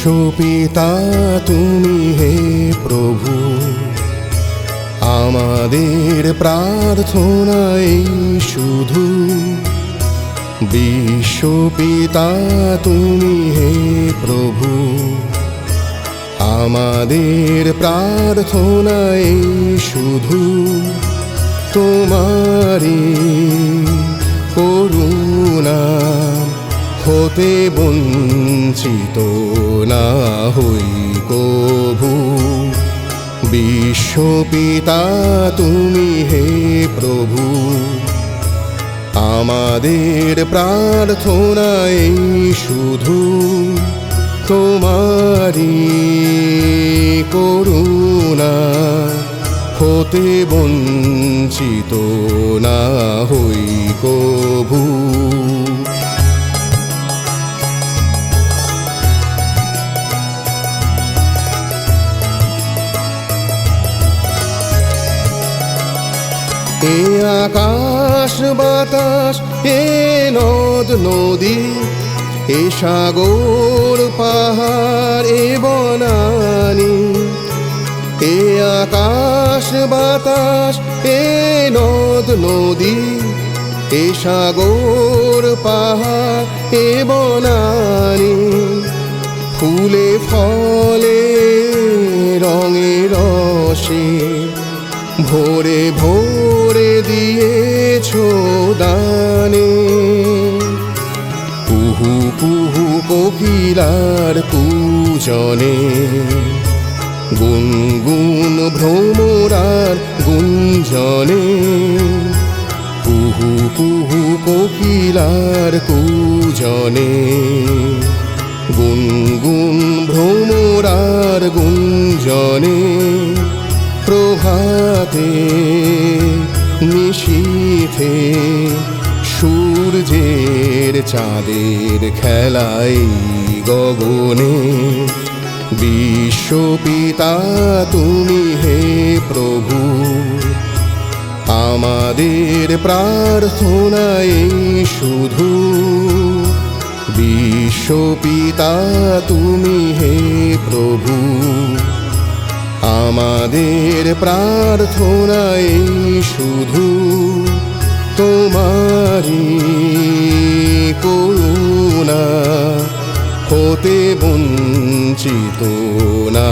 বিশ্বপিতা তুমি হে প্রভু, আমাদের প্রার্থনাই শুধু। বিশ্বপিতা তুমি হে প্রভু, আমাদের প্রার্থনাই শুধু। তোমারি করুণা হতে বঞ্চিত না হই কভু। বিশ্বপিতা তুমি হে প্রভু, আমাদের প্রার্থনাই শুধু। তোমারি করুণা হতে বঞ্চিত না হই কভু। এ আকাশ বাতাস, এ নদ নদী, এ সাগর পাহাড়, এ বনানী। এ আকাশ বাতাস, এ নদ নদী, এ সাগর পাহাড়, এ বনানী। ফুলে ফলে রঙে রসে ভোরে ভোরে দিয়েছ দানে। কুহু কুহু কোকিলার কূজনে, গুনগুন ভ্রমরার গুঞ্জনে। কুহু কুহু কোকিলার কূজনে, গুনগুন ভ্রমরার গুঞ্জনে। প্রভাতে নিশীথে সূর্যের চাঁদের খেলাই গগনে। বিশ্বপিতা তুমি হে প্রভু, আমাদের প্রার্থনাই শুধু। বিশ্বপিতা তুমি হে প্রভু, আমাদের প্রার্থনাই শুধু। তোমারি করুণা হতে বঞ্চিত না